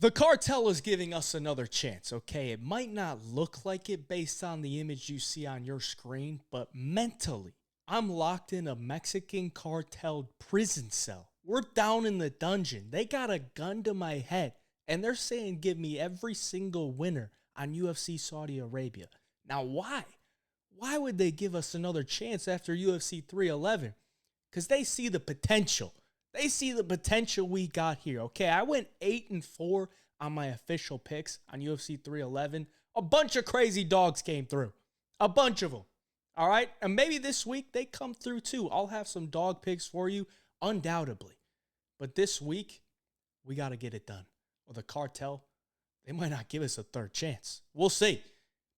The cartel is giving us another chance, okay? It might not look like it based on the image you see on your screen, but mentally, I'm locked in a Mexican cartel prison cell. We're down in the dungeon. They got a gun to my head, and they're saying give me every single winner on UFC Saudi Arabia. Now, why? Why would they give us another chance after UFC 311? Because they see the potential. They see the potential we got here. Okay, I went 8-4 on my official picks on UFC 311. A bunch of crazy dogs came through. A bunch of them. All right, and maybe this week they come through too. I'll have some dog picks for you, undoubtedly. But this week, we got to get it done. Or the cartel, they might not give us a third chance. We'll see.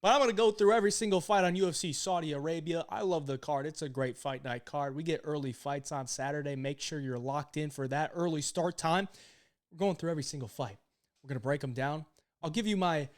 But I'm going to go through every single fight on UFC Saudi Arabia. I love the card. It's a great fight night card. We get early fights on Saturday. Make sure you're locked in for that early start time. We're going through every single fight. We're going to break them down. I'll give you my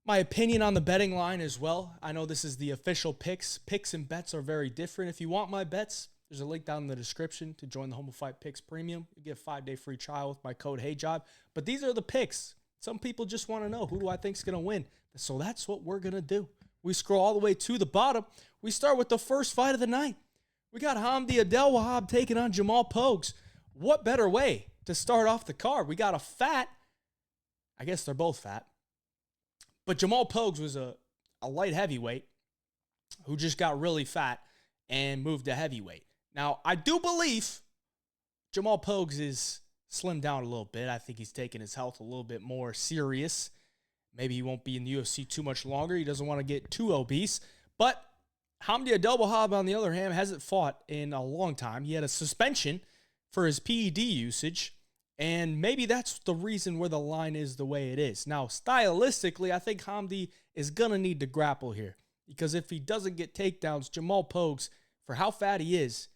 opinion on the betting line as well. I know this is the official picks. Picks and bets are very different. If you want my bets, there's a link down in the description to join the Home of Fight Picks Premium. You get a 5-day free trial with my code HeyJob. But these are the picks. Some people just want to know, who do I think is going to win? So that's what we're going to do. We scroll all the way to the bottom. We start with the first fight of the night. We got Hamdi Abdelwahab taking on Jamal Pogues. What better way to start off the card? We got a fat, I guess they're both fat, but Jamal Pogues was a light heavyweight who just got really fat and moved to heavyweight. Now, I do believe Jamal Pogues is slimmed down a little bit. I think he's taking his health a little bit more serious. Maybe he won't be in the UFC too much longer. He doesn't want to get too obese. But Hamdi Abdelwahab, on the other hand, hasn't fought in a long time. He had a suspension for his PED usage, and maybe that's the reason where the line is the way it is. Now, stylistically, I think Hamdi is going to need to grapple here, because if he doesn't get takedowns, Jamal Pogues, for how fat he is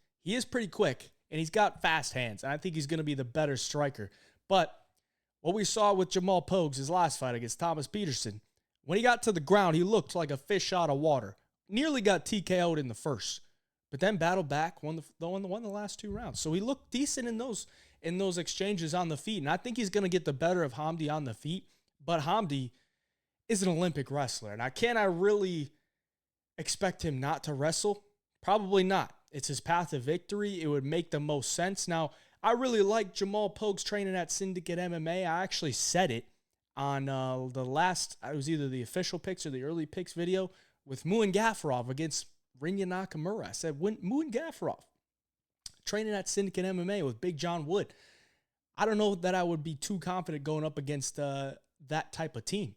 pretty quick, and he's got fast hands, and I think he's going to be the better striker. But what we saw with Jamal Pogues, his last fight against Thomas Petersen, when he got to the ground, he looked like a fish out of water. Nearly got TKO'd in the first, but then battled back, won the last 2 rounds. So he looked decent in those exchanges on the feet, and I think he's going to get the better of Hamdi on the feet. But Hamdi is an Olympic wrestler, and can I really expect him not to wrestle? Probably not. It's his path to victory. It would make the most sense. Now, I really like Jamal Pogues training at Syndicate MMA. I actually said it on the last, it was either the official picks or the early picks video with Muin Gafurov against Rinya Nakamura. I said, Muin Gafurov training at Syndicate MMA with Big John Wood. I don't know that I would be too confident going up against that type of team.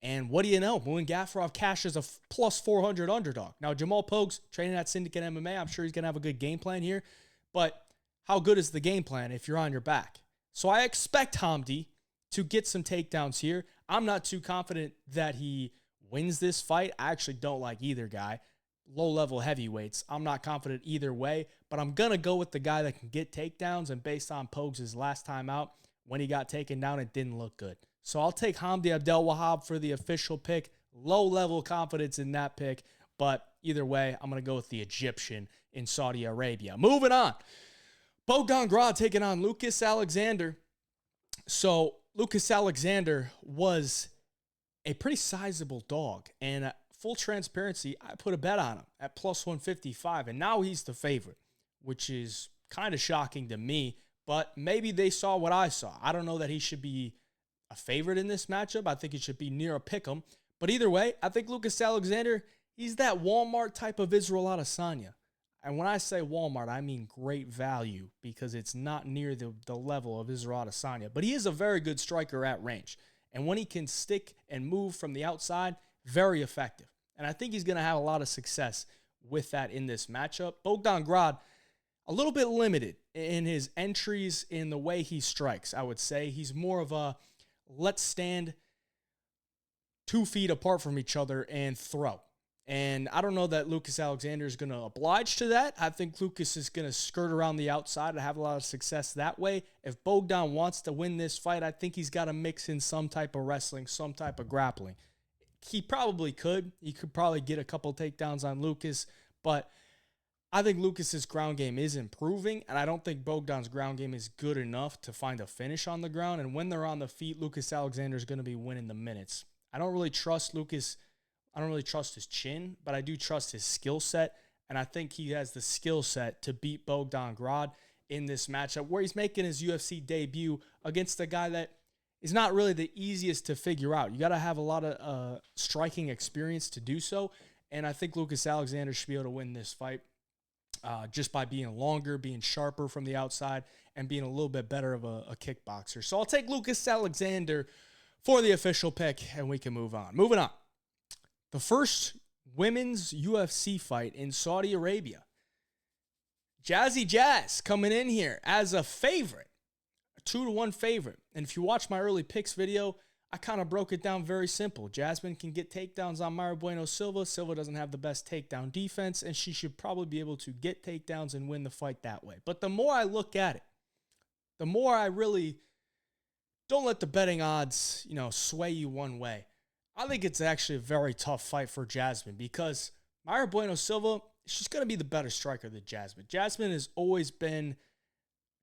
And what do you know? Muin Gafurov cashes a plus 400 underdog. Now, Jamal Pogues training at Syndicate MMA, I'm sure he's going to have a good game plan here. But how good is the game plan if you're on your back? So I expect Hamdi to get some takedowns here. I'm not too confident that he wins this fight. I actually don't like either guy. Low-level heavyweights, I'm not confident either way. But I'm going to go with the guy that can get takedowns. And based on Pogues' last time out, when he got taken down, it didn't look good. So I'll take Hamdi Abdelwahab for the official pick. Low-level confidence in that pick. But either way, I'm going to go with the Egyptian in Saudi Arabia. Moving on. Grad taking on Lucas Alexander. So Lucas Alexander was a pretty sizable dog. And full transparency, I put a bet on him at plus 155. And now he's the favorite, which is kind of shocking to me. But maybe they saw what I saw. I don't know that he should be a favorite in this matchup. I think it should be near a pick'em. But either way, I think Lucas Alexander, he's that Walmart type of Israel Adesanya. And when I say Walmart, I mean great value, because it's not near the level of Israel Adesanya. But he is a very good striker at range. And when he can stick and move from the outside, very effective. And I think he's going to have a lot of success with that in this matchup. Grad, a little bit limited in his entries, in the way he strikes, I would say. He's more of a let's stand 2 feet apart from each other and throw. And I don't know that Lucas Alexander is going to oblige to that. I think Lucas is going to skirt around the outside and have a lot of success that way. If Bogdan wants to win this fight, I think he's got to mix in some type of wrestling, some type of grappling. He probably could. He could probably get a couple takedowns on Lucas, but I think Lucas's ground game is improving, and I don't think Bogdan's ground game is good enough to find a finish on the ground. And when they're on the feet, Lucas Alexander is going to be winning the minutes. I don't really trust Lucas. I don't really trust his chin, but I do trust his skill set, and I think he has the skill set to beat Bogdan Grad in this matchup where he's making his UFC debut against a guy that is not really the easiest to figure out. You got to have a lot of striking experience to do so, and I think Lucas Alexander should be able to win this fight just by being longer, being sharper from the outside, and being a little bit better of a kickboxer. So I'll take Lucas Alexander for the official pick, and we can move on. Moving on. The first women's UFC fight in Saudi Arabia. Jazz coming in here as a favorite, a 2-1 favorite. And if you watch my early picks video, I kind of broke it down very simple. Jasmine can get takedowns on Mayra Bueno Silva. Silva doesn't have the best takedown defense, and she should probably be able to get takedowns and win the fight that way. But the more I look at it, the more I really don't let the betting odds, sway you one way. I think it's actually a very tough fight for Jasmine because Mayra Bueno Silva, she's going to be the better striker than Jasmine. Jasmine has always been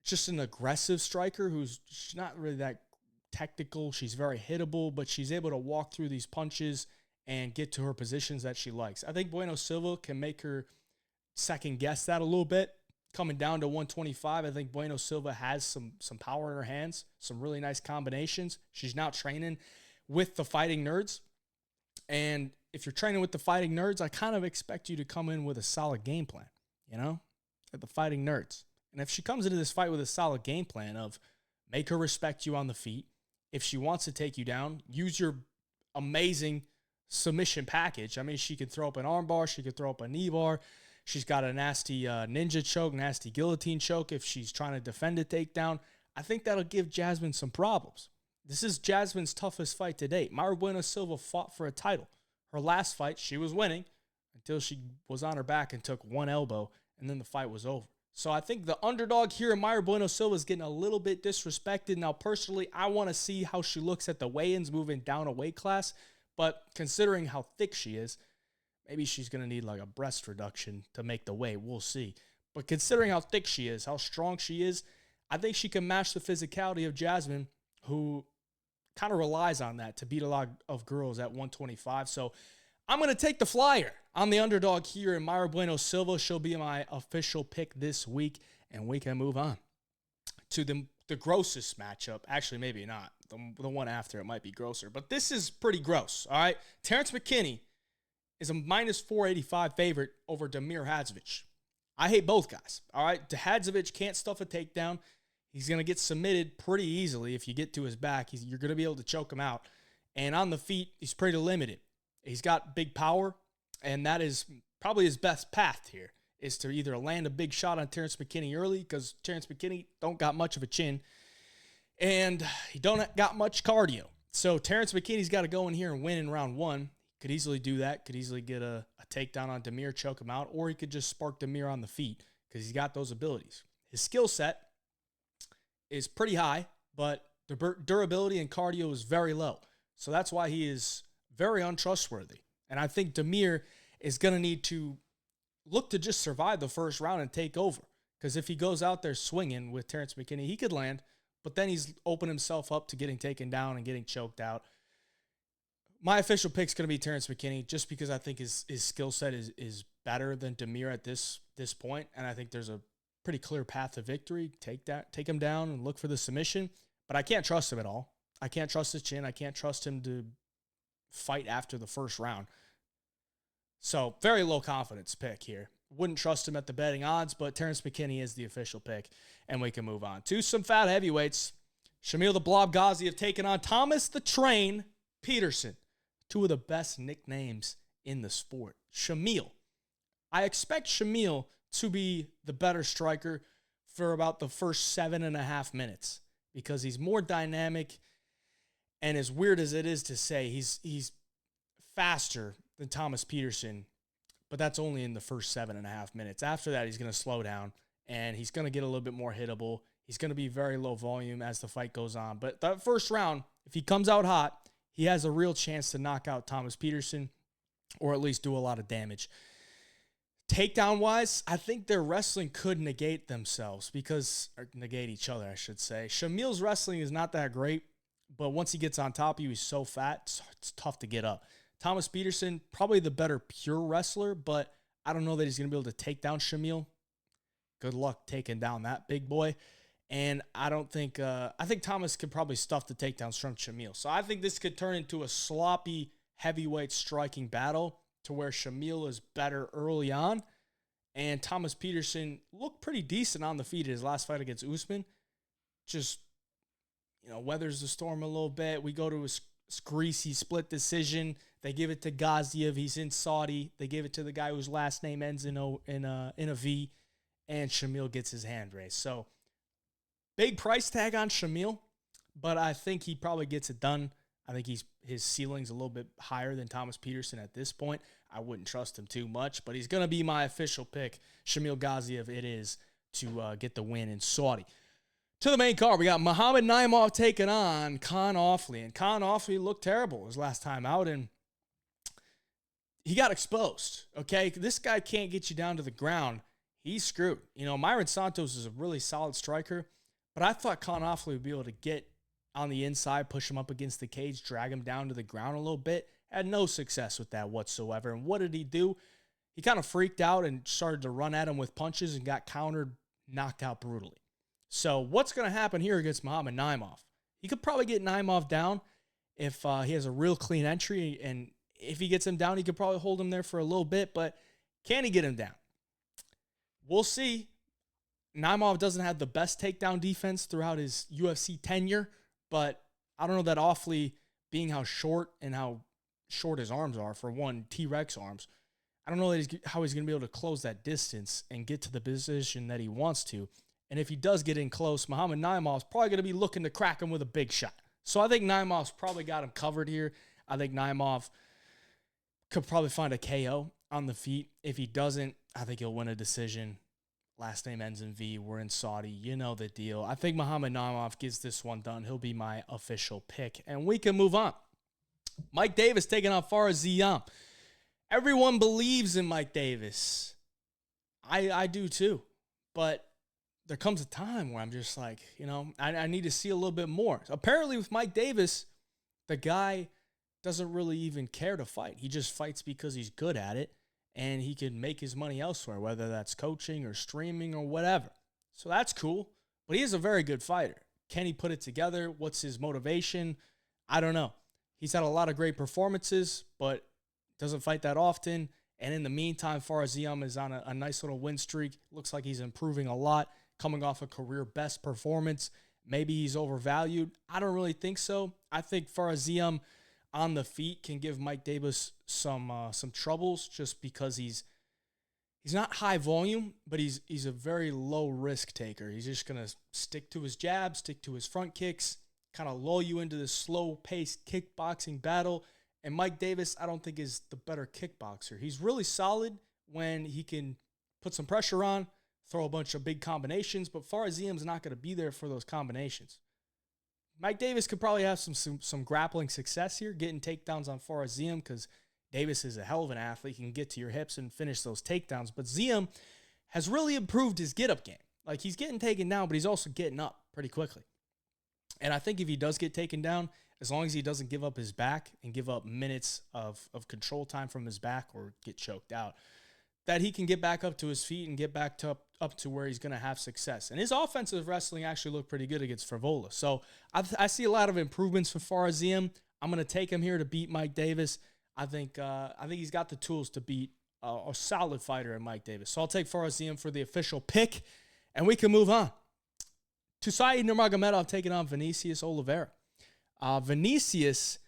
just an aggressive striker she's not really that technical. She's very hittable, but she's able to walk through these punches and get to her positions that she likes. I think Bueno Silva can make her second guess that a little bit. Coming down to 125, I think Bueno Silva has some power in her hands, some really nice combinations. She's now training with the Fighting Nerds. And if you're training with the Fighting Nerds, I kind of expect you to come in with a solid game plan, at the Fighting Nerds. And if she comes into this fight with a solid game plan of make her respect you on the feet, if she wants to take you down, use your amazing submission package. I mean, she can throw up an armbar. She can throw up a knee bar. She's got a nasty ninja choke, nasty guillotine choke if she's trying to defend a takedown. I think that'll give Jasmine some problems. This is Jasmine's toughest fight to date. Mayra Bueno Silva fought for a title. Her last fight, she was winning until she was on her back and took one elbow, and then the fight was over. So I think the underdog here in Mayra Bueno Silva is getting a little bit disrespected. Now, personally, I want to see how she looks at the weigh-ins moving down a weight class. But considering how thick she is, maybe she's going to need like a breast reduction to make the weight. We'll see. But considering how thick she is, how strong she is, I think she can match the physicality of Jasmine, who kind of relies on that to beat a lot of girls at 125. So I'm going to take the flyer. I'm the underdog here in Mayra Bueno Silva. She'll be my official pick this week, and we can move on to the grossest matchup. Actually, maybe not. The one after it might be grosser, but this is pretty gross, all right? Terrence McKinney is a minus 485 favorite over Damir Hadzovic. I hate both guys, all right? Hadzovic can't stuff a takedown. He's going to get submitted pretty easily if you get to his back. You're going to be able to choke him out. And on the feet, he's pretty limited. He's got big power, and that is probably his best path here, is to either land a big shot on Terrence McKinney early, because Terrence McKinney don't got much of a chin, and he don't got much cardio. So Terrence McKinney's got to go in here and win in round one. Could easily do that. Could easily get a takedown on Damir, choke him out, or he could just spark Damir on the feet because he's got those abilities. His skill set is pretty high, but the durability and cardio is very low. So that's why he is very untrustworthy. And I think Damir is going to need to look to just survive the first round and take over. Because if he goes out there swinging with Terrence McKinney, he could land, but then he's opened himself up to getting taken down and getting choked out. My official pick is going to be Terrence McKinney just because I think his skill set is better than Damir at this point, and I think there's a pretty clear path to victory. Take him down and look for the submission, but I can't trust him at all. I can't trust his chin. I can't trust him to fight after the first round. So very low confidence pick here. Wouldn't trust him at the betting odds, but Terrence McKinney is the official pick, and we can move on to some fat heavyweights. Shamil the Blob Gaziev taking on Thomas the Train Petersen. Two of the best nicknames in the sport. Shamil. I expect Shamil to be the better striker for about the first 7.5 minutes because he's more dynamic, and as weird as it is to say, he's faster than Thomas Petersen, but that's only in the first 7.5 minutes. After that, he's going to slow down, and he's going to get a little bit more hittable. He's going to be very low volume as the fight goes on. But that first round, if he comes out hot, he has a real chance to knock out Thomas Petersen or at least do a lot of damage. Takedown-wise, I think their wrestling could negate themselves or negate each other, I should say. Shamil's wrestling is not that great, but once he gets on top of you, he's so fat, it's tough to get up. Thomas Petersen, probably the better pure wrestler, but I don't know that he's going to be able to take down Shamil. Good luck taking down that big boy. And I think Thomas could probably stuff the takedowns from Shamil. So I think this could turn into a sloppy heavyweight striking battle to where Shamil is better early on. And Thomas Petersen looked pretty decent on the feet in his last fight against Usman. Just, weathers the storm a little bit. We go to a greasy split decision. They give it to Gaziev. He's in Saudi. They give it to the guy whose last name ends in a V. And Shamil gets his hand raised. So, big price tag on Shamil, but I think he probably gets it done. I think his ceiling's a little bit higher than Thomas Petersen at this point. I wouldn't trust him too much, but he's going to be my official pick. Shamil Gaziev it is to get the win in Saudi. To the main card, we got Muhammad Naimov taking on Khan Ofli. And Khan Ofli looked terrible his last time out, and he got exposed, okay? This guy can't get you down to the ground. He's screwed. Myron Santos is a really solid striker, but I thought Khan Ofli would be able to get on the inside, push him up against the cage, drag him down to the ground a little bit. Had no success with that whatsoever. And what did he do? He kind of freaked out and started to run at him with punches and got countered, knocked out brutally. So what's going to happen here against Muhammad Naimov? He could probably get Naimov down if he has a real clean entry. And if he gets him down, he could probably hold him there for a little bit. But can he get him down? We'll see. Naimov doesn't have the best takedown defense throughout his UFC tenure, but I don't know that Ofli, being how short his arms are, for one, T-Rex arms, I don't know how he's going to be able to close that distance and get to the position that he wants to. And if he does get in close, Muhammad Naimov's probably going to be looking to crack him with a big shot. So I think Naimov's probably got him covered here. I think Naimov could probably find a KO on the feet. If he doesn't, I think he'll win a decision. Last name ends in V. We're in Saudi. You know the deal. I think Muhammad Naimov gets this one done. He'll be my official pick. And we can move on. Mike Davis taking on Ziam. Everyone believes in Mike Davis. I do too. But there comes a time where I'm just like, I need to see a little bit more. Apparently with Mike Davis, the guy doesn't really even care to fight. He just fights because he's good at it. And he can make his money elsewhere, whether that's coaching or streaming or whatever. So that's cool. But he is a very good fighter. Can he put it together? What's his motivation? I don't know. He's had a lot of great performances, but doesn't fight that often. And in the meantime, Ziam is on a nice little win streak. Looks like he's improving a lot, coming off a career best performance. Maybe he's overvalued. I don't really think so. I think Ziam on the feet can give Mike Davis some troubles, just because he's not high volume, but he's a very low risk taker. He's just gonna stick to his jabs, stick to his front kicks, kind of lull you into this slow paced kickboxing battle. And Mike Davis, I don't think is the better kickboxer. He's really solid when he can put some pressure on, throw a bunch of big combinations, but Ziam's not gonna be there for those combinations. Mike Davis could probably have some grappling success here, getting takedowns on Ziam, because Davis is a hell of an athlete. He can get to your hips and finish those takedowns. But Ziam has really improved his get-up game. Like, he's getting taken down, but he's also getting up pretty quickly. And I think if he does get taken down, as long as he doesn't give up his back and give up minutes of control time from his back or get choked out, that he can get back up to his feet and get back up to where he's going to have success. And his offensive wrestling actually looked pretty good against Frivola. So I see a lot of improvements for Ziam. I'm going to take him here to beat Mike Davis. I think he's got the tools to beat a solid fighter in Mike Davis. So I'll take Ziam for the official pick, and we can move on to Said Nurmagomedov taking on Vinicius Oliveira. Vinicius,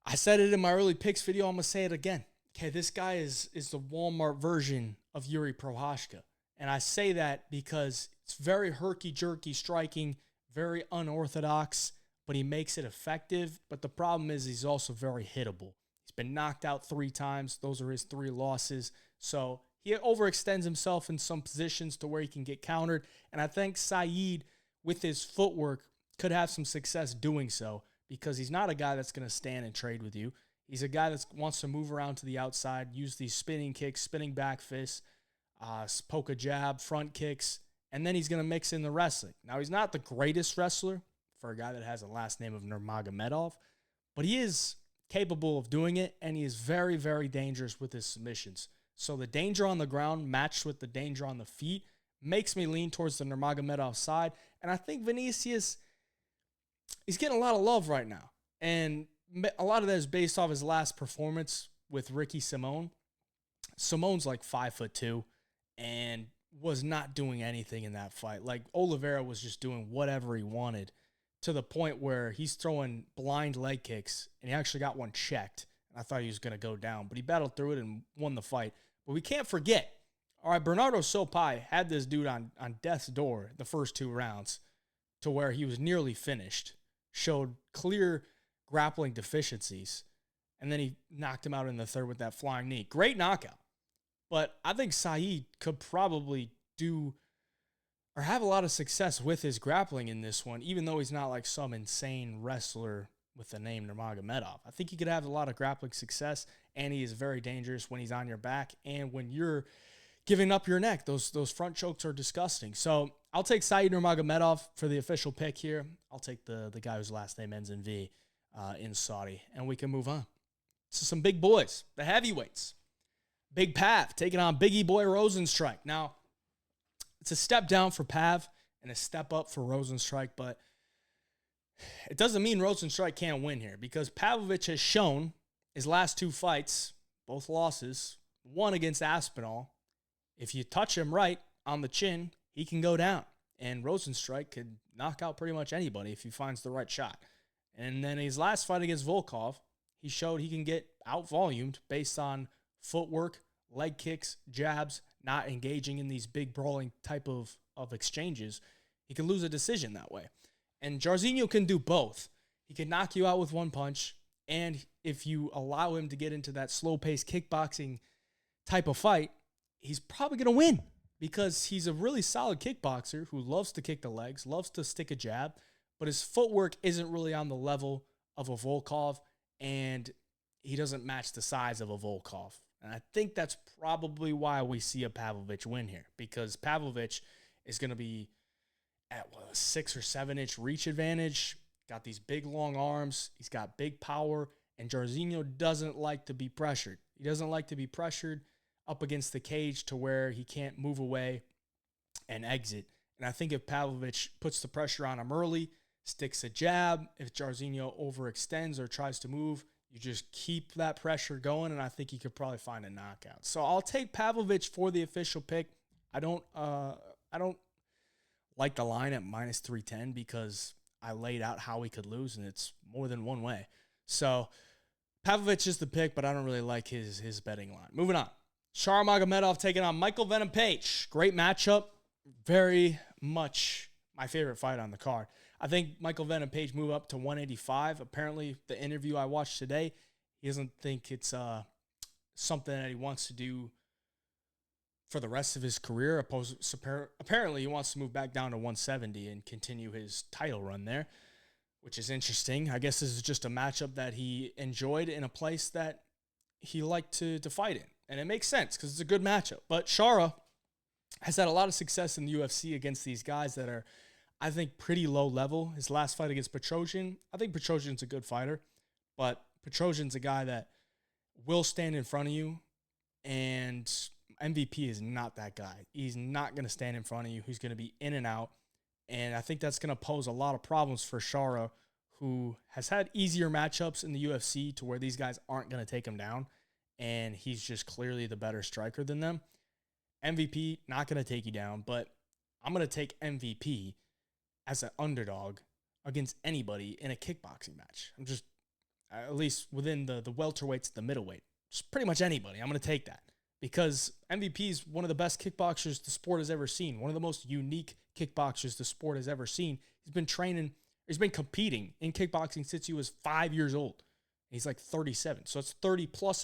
I said it in my early picks video. I'm going to say it again. Okay, this guy is the Walmart version of Yuri Prohashka. And I say that because it's very herky-jerky striking, very unorthodox, but he makes it effective. But the problem is he's also very hittable. He's been knocked out 3 times. Those are his 3 losses. So he overextends himself in some positions to where he can get countered. And I think Said, with his footwork, could have some success doing so, because he's not a guy that's going to stand and trade with you. He's a guy that wants to move around to the outside, use these spinning kicks, spinning back fists, poke a jab, front kicks, and then he's going to mix in the wrestling. Now, he's not the greatest wrestler for a guy that has a last name of Nurmagomedov, but he is capable of doing it, and he is very, very dangerous with his submissions. So the danger on the ground matched with the danger on the feet makes me lean towards the Nurmagomedov side, and I think Vinicius, he's getting a lot of love right now, and a lot of that is based off his last performance with Ricky Simone. Simone's like 5'2" and was not doing anything in that fight. Like, Oliviera was just doing whatever he wanted, to the point where he's throwing blind leg kicks, and he actually got one checked. And I thought he was going to go down, but he battled through it and won the fight. But we can't forget, all right, Bernardo Sopai had this dude on death's door the first 2 rounds to where he was nearly finished, showed clear grappling deficiencies, and then he knocked him out in the third with that flying knee. Great knockout. But I think Saeed could probably do or have a lot of success with his grappling in this one, even though he's not like some insane wrestler with the name Nurmagomedov. I think he could have a lot of grappling success, and he is very dangerous when he's on your back and when you're giving up your neck. Those front chokes are disgusting. So I'll take Saeed Nurmagomedov for the official pick here. I'll take the guy whose last name ends in V in Saudi, and we can move on. So some big boys, the heavyweights. Big Pav taking on Biggie Boy Rozenstruik. Now, it's a step down for Pav and a step up for Rozenstruik, but it doesn't mean Rozenstruik can't win here, because Pavlovich has shown his last 2 fights, both losses, one against Aspinall. If you touch him right on the chin, he can go down. And Rozenstruik could knock out pretty much anybody if he finds the right shot. And then his last fight against Volkov, he showed he can get out-volumed based on footwork, leg kicks, jabs, not engaging in these big brawling type of exchanges. He can lose a decision that way. And Jairzinho can do both. He can knock you out with one punch, and if you allow him to get into that slow-paced kickboxing type of fight, he's probably going to win, because he's a really solid kickboxer who loves to kick the legs, loves to stick a jab, but his footwork isn't really on the level of a Volkov, and he doesn't match the size of a Volkov. And I think that's probably why we see a Pavlovich win here, because Pavlovich is going to be at a 6 or 7 inch reach advantage, got these big long arms, he's got big power, and Jairzinho doesn't like to be pressured. He doesn't like to be pressured up against the cage to where he can't move away and exit. And I think if Pavlovich puts the pressure on him early, sticks a jab, if Jairzinho overextends or tries to move, you just keep that pressure going, and I think he could probably find a knockout. So I'll take Pavlovich for the official pick. I don't like the line at minus 310 because I laid out how he could lose, and it's more than one way. So Pavlovich is the pick, but I don't really like his betting line. Moving on. Shar Magomedov taking on Michael Venom Page. Great matchup. Very much my favorite fight on the card. I think Michael Venom Page move up to 185. Apparently, the interview I watched today, he doesn't think it's something that he wants to do for the rest of his career. Apparently, he wants to move back down to 170 and continue his title run there, which is interesting. I guess this is just a matchup that he enjoyed in a place that he liked to fight in. And it makes sense because it's a good matchup. But Shara has had a lot of success in the UFC against these guys that are, I think, pretty low level. His last fight against Petrosian, I think Petrosian's a good fighter, but Petrosian's a guy that will stand in front of you, and MVP is not that guy. He's not going to stand in front of you. He's going to be in and out, and I think that's going to pose a lot of problems for Shara, who has had easier matchups in the UFC to where these guys aren't going to take him down, and he's just clearly the better striker than them. MVP, not going to take you down, but I'm going to take MVP as an underdog against anybody in a kickboxing match. I'm just, at least within the welterweights, the middleweight, just pretty much anybody. I'm going to take that because MVP is one of the best kickboxers the sport has ever seen, one of the most unique kickboxers the sport has ever seen. He's been competing in kickboxing since he was 5 years old. He's like 37, so it's 30 plus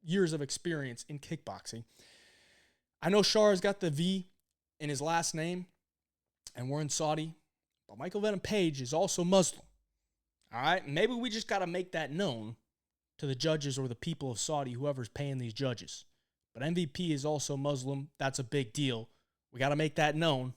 years of experience in kickboxing. I know Shara's got the V in his last name, and we're in Saudi, but Michael Venom Page is also Muslim. All right? Maybe we just got to make that known to the judges or the people of Saudi, whoever's paying these judges. But MVP is also Muslim. That's a big deal. We got to make that known.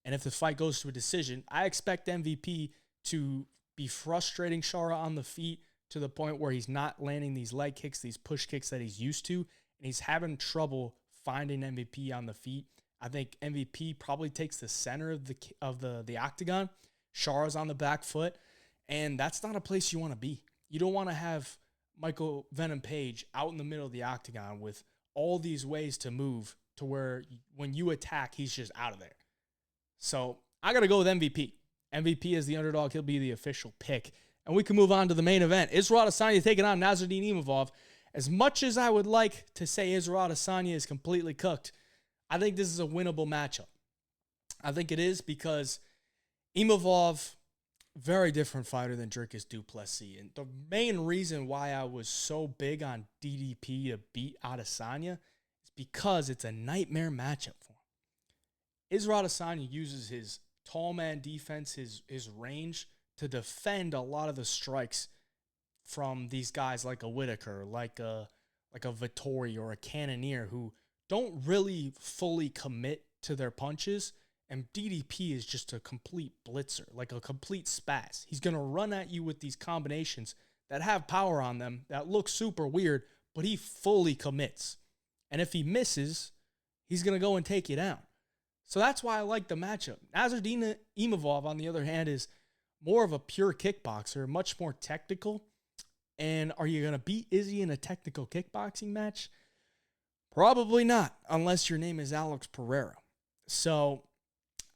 And if the fight goes to a decision, I expect MVP to be frustrating Shara on the feet to the point where he's not landing these leg kicks, these push kicks that he's used to, and he's having trouble finding MVP on the feet. I think MVP probably takes the center of the octagon. Shara's on the back foot, and that's not a place you want to be. You don't want to have Michael Venom Page out in the middle of the octagon with all these ways to move to where when you attack, he's just out of there. So I got to go with MVP. MVP is the underdog. He'll be the official pick. And we can move on to the main event. Israel Adesanya taking on Nasruddin Imavov. As much as I would like to say Israel Adesanya is completely cooked, I think this is a winnable matchup. I think it is because Imavov, very different fighter than Dricus du Plessis. And the main reason why I was so big on DDP to beat Adesanya is because it's a nightmare matchup for him. Israel Adesanya uses his tall man defense, his range, to defend a lot of the strikes from these guys like a Whitaker, like a Vettori or a Cannonier who don't really fully commit to their punches. And DDP is just a complete blitzer, like a complete spaz. He's going to run at you with these combinations that have power on them, that look super weird, but he fully commits. And if he misses, he's going to go and take you down. So that's why I like the matchup. Nasruddin Imavov, on the other hand, is more of a pure kickboxer, much more technical. And are you going to beat Izzy in a technical kickboxing match? Probably not, unless your name is Alex Pereira. So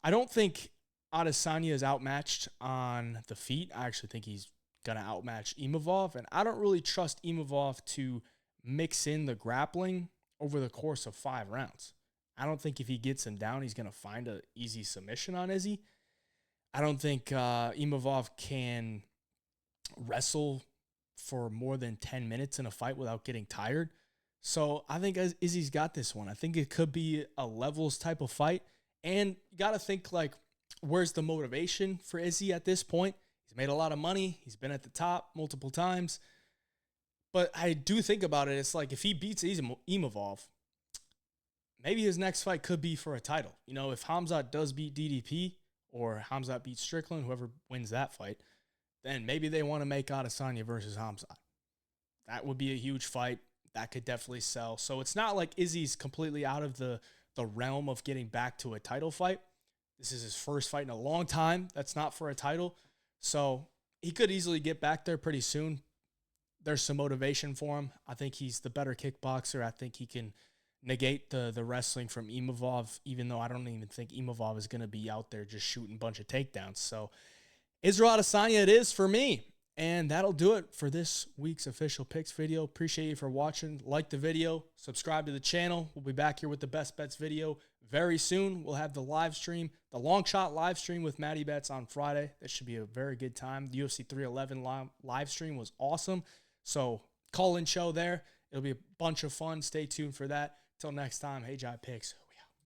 I don't think Adesanya is outmatched on the feet. I actually think he's going to outmatch Imavov. And I don't really trust Imavov to mix in the grappling over the course of 5 rounds. I don't think if he gets him down, he's going to find an easy submission on Izzy. I don't think Imavov can wrestle for more than 10 minutes in a fight without getting tired. So I think Izzy's got this one. I think it could be a levels type of fight. And you got to think, like, where's the motivation for Izzy at this point? He's made a lot of money. He's been at the top multiple times. But I do think about it. It's like if he beats Imavov, maybe his next fight could be for a title. You know, if Khamzat does beat DDP or Khamzat beats Strickland, whoever wins that fight, then maybe they want to make Adesanya versus Khamzat. That would be a huge fight. That could definitely sell. So it's not like Izzy's completely out of the realm of getting back to a title fight. This is his first fight in a long time. That's not for a title. So he could easily get back there pretty soon. There's some motivation for him. I think he's the better kickboxer. I think he can negate the wrestling from Imavov, even though I don't even think Imavov is going to be out there just shooting a bunch of takedowns. So Israel Adesanya it is for me. And that'll do it for this week's official picks video. Appreciate you for watching. Like the video. Subscribe to the channel. We'll be back here with the best bets video very soon. We'll have the live stream, the long shot live stream with Matty Bets on Friday. That should be a very good time. The UFC 311 live stream was awesome. So call-in show there. It'll be a bunch of fun. Stay tuned for that. Till next time, hey, Jai Picks.